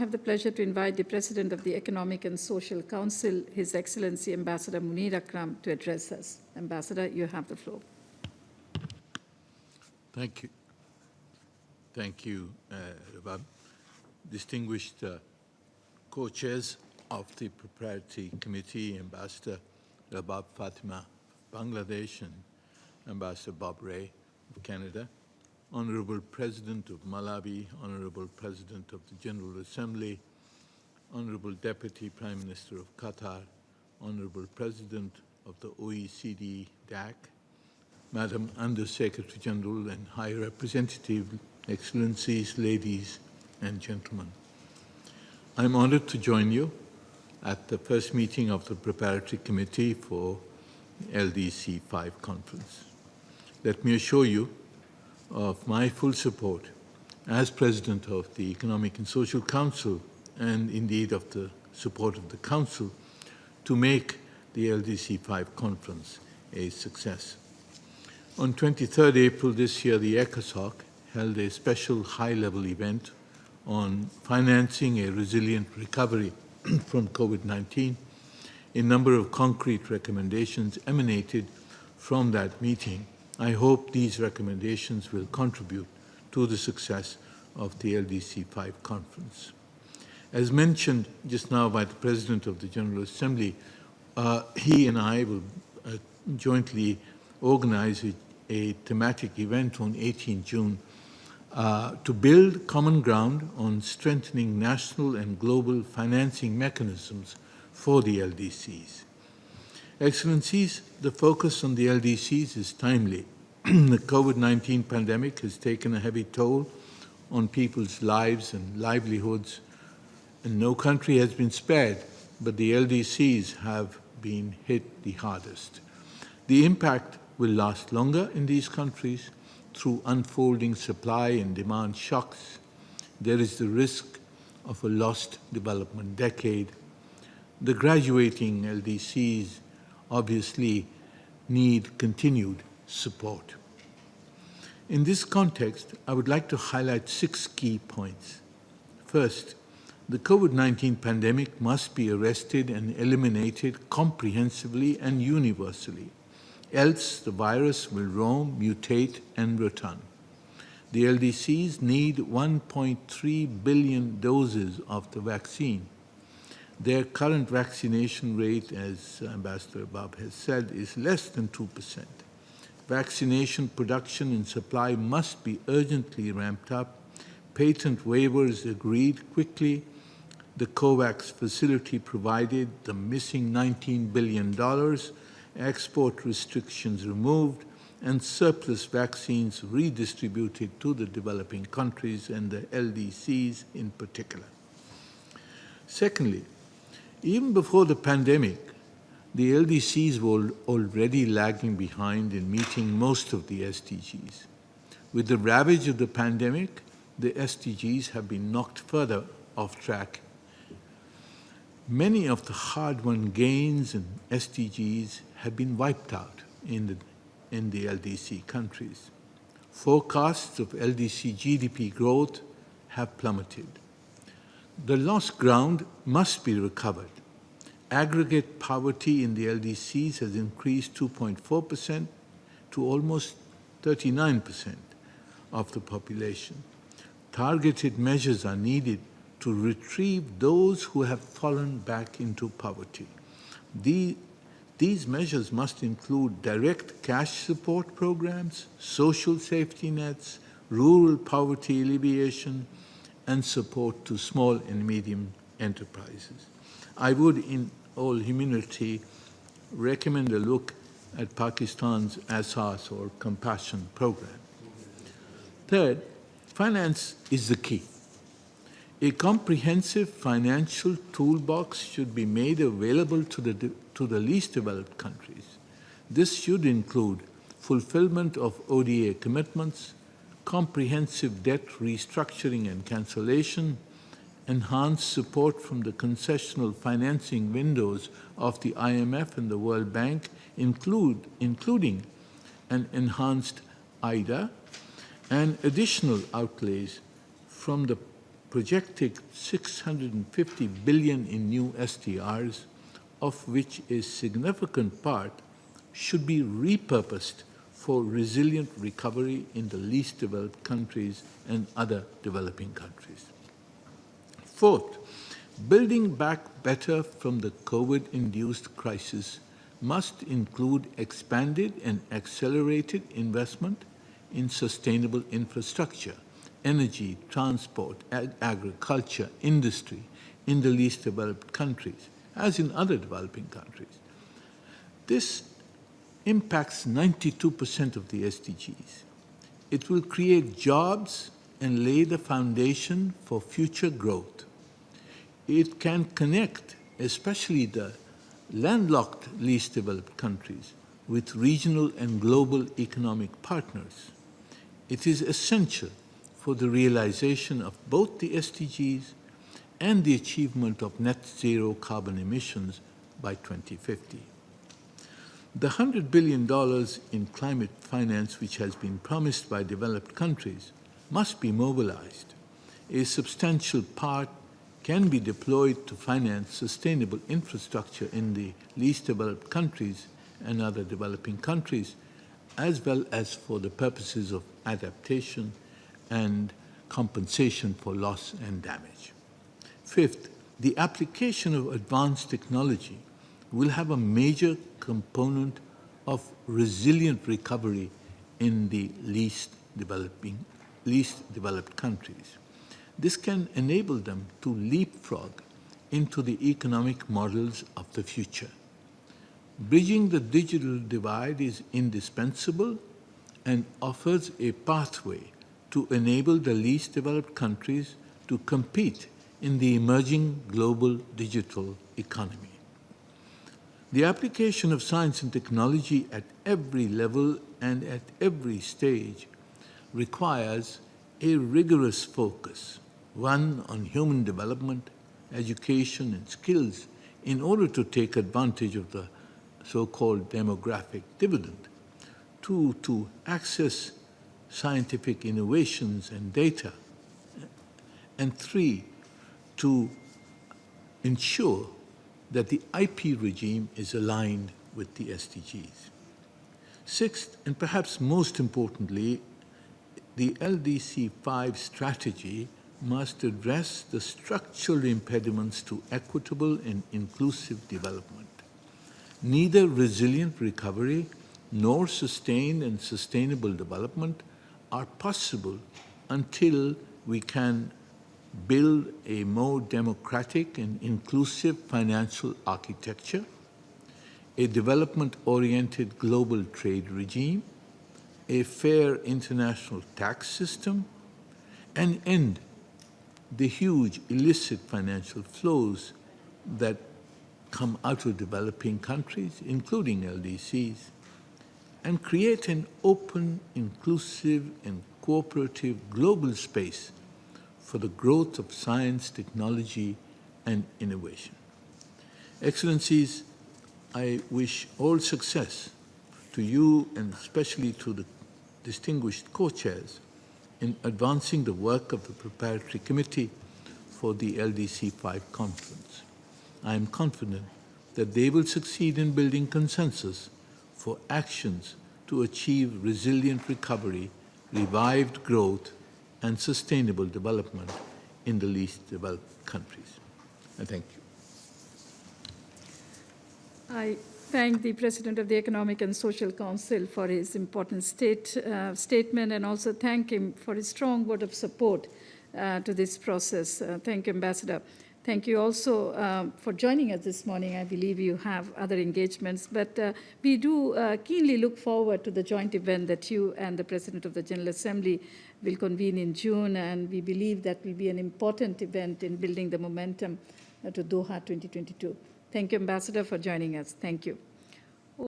I have the pleasure to invite the President of the Economic and Social Council, His Excellency Ambassador Munir Akram, to address us. Ambassador, you have the floor. Thank you. Thank you, Rabab. Distinguished co-chairs of the Preparatory Committee, Ambassador Rabab Fatima of Bangladesh and Ambassador Bob Ray of Canada, Honorable President of Malawi, Honorable President of the General Assembly, Honorable Deputy Prime Minister of Qatar, Honorable President of the OECD DAC, Madam Under Secretary General and High Representative, Excellencies, ladies and gentlemen. I am honored to join you at the first meeting of the Preparatory Committee for LDC 5 conference. Let me assure you of my full support as President of the Economic and Social Council, and indeed of the support of the Council, to make the LDC 5 conference a success. On 23rd April this year, the ECOSOC held a special high-level event on financing a resilient recovery from COVID-19. A number of concrete recommendations emanated from that meeting. I hope these recommendations will contribute to the success of the LDC 5 conference. As mentioned just now by the President of the General Assembly, he and I will jointly organize a thematic event on 18 June to build common ground on strengthening national and global financing mechanisms for the LDCs. Excellencies, the focus on the LDCs is timely. The COVID-19 pandemic has taken a heavy toll on people's lives and livelihoods, and no country has been spared, but the LDCs have been hit the hardest. The impact will last longer in these countries through unfolding supply and demand shocks. There is the risk of a lost development decade. The graduating LDCs obviously need continued support. In this context, I would like to highlight 6 key points. First, the COVID-19 pandemic must be arrested and eliminated comprehensively and universally. Else, the virus will roam, mutate, and return. The LDCs need 1.3 billion doses of the vaccine. Their current vaccination rate, as Ambassador Bob has said, is less than 2%. Vaccination production and supply must be urgently ramped up. Patent waivers agreed quickly. The COVAX facility provided the missing $19 billion, export restrictions removed, and surplus vaccines redistributed to the developing countries and the LDCs in particular. Secondly, even before the pandemic, the LDCs were already lagging behind in meeting most of the SDGs. With the ravage of the pandemic, the SDGs have been knocked further off track. Many of the hard-won gains in SDGs have been wiped out in the LDC countries. Forecasts of LDC GDP growth have plummeted. The lost ground must be recovered. Aggregate poverty in the LDCs has increased 2.4% to almost 39% of the population. Targeted measures are needed to retrieve those who have fallen back into poverty. These measures must include direct cash support programs, social safety nets, rural poverty alleviation, and support to small and medium enterprises. I would, in all humility, recommend a look at Pakistan's ASAS or Compassion program. Third, finance is the key. A comprehensive financial toolbox should be made available to the least developed countries. This should include fulfillment of ODA commitments, comprehensive debt restructuring and cancellation, enhanced support from the concessional financing windows of the IMF and the World Bank, including an enhanced IDA, and additional outlays from the projecting 650 billion in new SDRs, of which a significant part should be repurposed for resilient recovery in the least developed countries and other developing countries. Fourth, building back better from the COVID-induced crisis must include expanded and accelerated investment in sustainable infrastructure, energy, transport, agriculture, industry in the least developed countries, as in other developing countries. This impacts 92% of the SDGs. It will create jobs and lay the foundation for future growth. It can connect, especially the landlocked least developed countries, with regional and global economic partners. It is essential for the realization of both the SDGs and the achievement of net zero carbon emissions by 2050. The $100 billion in climate finance which has been promised by developed countries must be mobilized. A substantial part can be deployed to finance sustainable infrastructure in the least developed countries and other developing countries, as well as for the purposes of adaptation and compensation for loss and damage. Fifth, the application of advanced technology will have a major component of resilient recovery in the least developed countries. This can enable them to leapfrog into the economic models of the future. Bridging the digital divide is indispensable and offers a pathway to enable the least developed countries to compete in the emerging global digital economy. The application of science and technology at every level and at every stage requires a rigorous focus, one on human development, education, and skills in order to take advantage of the so-called demographic dividend, two, to access scientific innovations and data, and three, to ensure that the IP regime is aligned with the SDGs. Sixth, and perhaps most importantly, the LDC 5 strategy must address the structural impediments to equitable and inclusive development. Neither resilient recovery nor sustained and sustainable development are possible until we can build a more democratic and inclusive financial architecture, a development-oriented global trade regime, a fair international tax system, and end the huge illicit financial flows that come out of developing countries, including LDCs, and create an open, inclusive, and cooperative global space for the growth of science, technology, and innovation. Excellencies, I wish all success to you and especially to the distinguished co-chairs in advancing the work of the Preparatory Committee for the LDC 5 conference. I am confident that they will succeed in building consensus for actions to achieve resilient recovery, revived growth, and sustainable development in the least developed countries. I thank you. I thank the President of the Economic and Social Council for his important statement, and also thank him for his strong word of support to this process. Thank you, Ambassador. Thank you also for joining us this morning. I believe you have other engagements, but we do keenly look forward to the joint event that you and the President of the General Assembly will convene in June, and we believe that will be an important event in building the momentum to Doha 2022. Thank you, Ambassador, for joining us. Thank you.